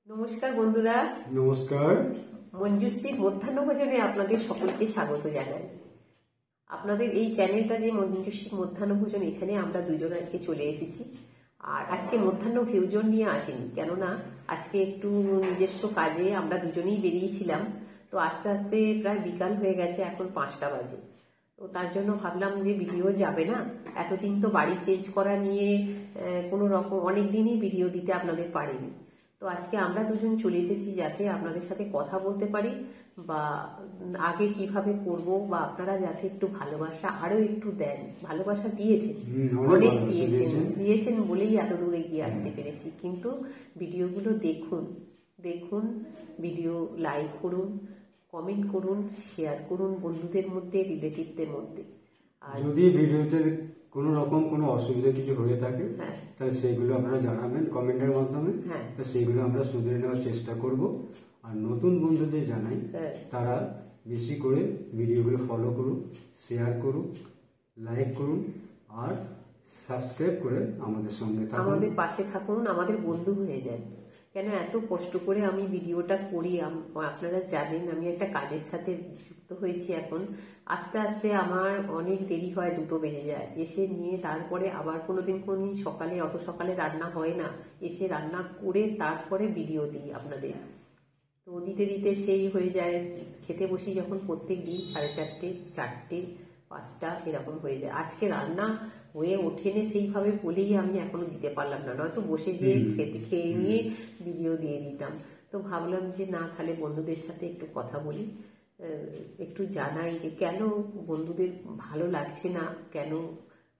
নমস্কার বন্ধুরা। নমস্কার। মঞ্জুশ্রীর মধ্যাহ্ন ভোজনে আপনাদের সকলকে স্বাগত জানাই। আপনাদের এই চ্যানেলটা যে মঞ্জুশ্রীর মধ্যাহ্ন ভোজন, এখানে আমরা দুজন আজকে চলে এসেছি। আর আজকে মধ্যাহ্ন ভোজন নিয়ে আসিনি, কেননা আজকে একটু নিজস্ব কাজে আমরা দুজনেই বেরিয়েছিলাম। তো আস্তে আস্তে প্রায় বিকাল হয়ে গেছে, এখন 5টা বাজে। তো তার জন্য ভাবলাম যে ভিডিও যাবে না, এতদিন তো বাড়ি চেঞ্জ করা নিয়ে কোনো রকম অনেক দিনই ভিডিও দিতে আপনাদের পারিনি। তো আজকে আমরা দুজন চলে এসেছি যাতে আপনাদের সাথে কথা বলতে পারি, বা আগে কিভাবে করব, বা আপনারা যাতে একটু ভালোবাসা আরো একটু দেন। ভালোবাসা দিয়েছেন, অনেক দিয়েছেন বলেই এত দূর এগিয়ে আসতে পেরেছি। কিন্তু ভিডিওগুলো দেখুন, ভিডিও লাইক করুন, কমেন্ট করুন, শেয়ার করুন বন্ধুদের মধ্যে, রিলেটিভদের মধ্যে। আর যদি ভিডিওতে কোনো রকম কোনো অসুবিধা কিছু হয়ে থাকে তাহলে সেইগুলো আপনারা জানাবেন কমেন্টের মাধ্যমে। সেইগুলো আমরা শুধরে নেওয়ার চেষ্টা করব। আর নতুন বন্ধুদের জানাই, তারা বেশি করে ভিডিওগুলো ফলো করুন, শেয়ার করুন, লাইক করুন, আর সাবস্ক্রাইব করে আমাদের সঙ্গে থাকুন, আমাদের পাশে থাকুন, আমাদের বন্ধু হয়ে যান। কেন এত কষ্ট করে আমি ভিডিওটা করি, আপনারা জানেন আমি একটা কাজের সাথে যুক্ত হয়েছি এখন। আস্তে আস্তে আমার অনেক দেরি হয়, 2টো বেজে যায়। এসে নিয়ে তারপরে আবার কোনোদিন সকালে, অত সকালে রান্না হয় না, এসে রান্না করে তারপরে ভিডিও দিই আপনাদের। তো দিতে দিতে সেই হয়ে যায়, খেতে বসি যখন প্রত্যেক দিন 4:30, 4টে, 5টা এরকম হয়ে যায়। আজকে রান্না হয়ে ওঠেনি সেইভাবে বলেই আমি এখনো দিতে পারলাম না, নয়তো বসে গিয়ে খেয়ে নিয়ে ভিডিও দিয়ে দিতাম। তো ভাবলাম যে না, তাহলে বন্ধুদের সাথে একটু কথা বলি, একটু জানাই যে কেন বন্ধুদের ভালো লাগছে না, কেন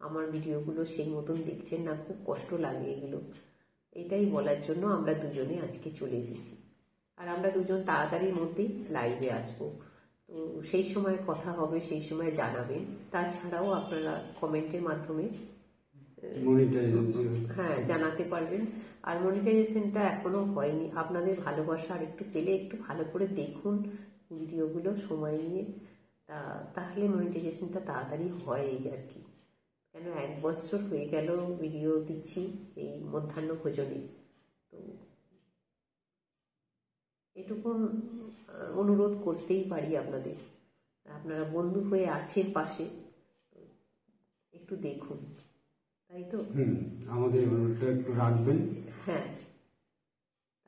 আমার ভিডিওগুলো সেই মতন দেখছেন না, খুব কষ্ট লাগে এগুলো। এটাই বলার জন্য আমরা দুজনে আজকে চলে এসেছি। আর আমরা দুজন তাড়াতাড়ির মধ্যেই লাইভে আসবো। তো সেই সময় কথা হবে, সেই সময় জানাবেন। তাছাড়াও আপনারা কমেন্টের মাধ্যমে জানাতে পারবেন। আর মনিটাইজেশনটা এখনো হয়নি, আপনাদের ভালোবাসা আর একটু পেলে একটু ভালো করে দেখুন ভিডিওগুলো সময় নিয়ে, তাহলে মনিটাইজেশনটা তাড়াতাড়ি হয় এই আর কি। কেন 1 বছর হয়ে গেল ভিডিও দিচ্ছি এই মধ্যাহ্ন ভোজনে। তো এটুকু অনুরোধ করতেই পারি আপনাদের, আপনারা বন্ধু হয়ে আছেন পাশে, একটু দেখুন, তাই তো? আমাদের অনুরোধটা একটু রাখবেন। হ্যাঁ,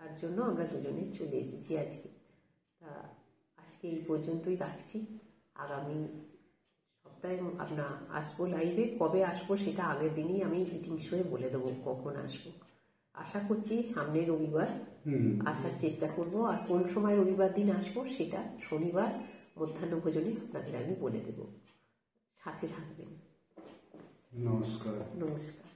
তার জন্য আমরা দুজনে চলে এসেছি আজকে। তা আজকে এই পর্যন্তই রাখছি। আগামী সপ্তাহে আপনার আসবো লাইভে। কবে আসবো সেটা আগের দিনই আমি মিটিং শোয়ে বলে দেবো কখন আসবো। আশা করছি সামনের রবিবার আসার চেষ্টা করব। আর কোন সময় রবিবার দিন আসবো সেটা শনিবার মধ্যাহ্ন ভোজনে আপনাদের আমি বলে দেব। সাথে থাকবেন। নমস্কার। নমস্কার।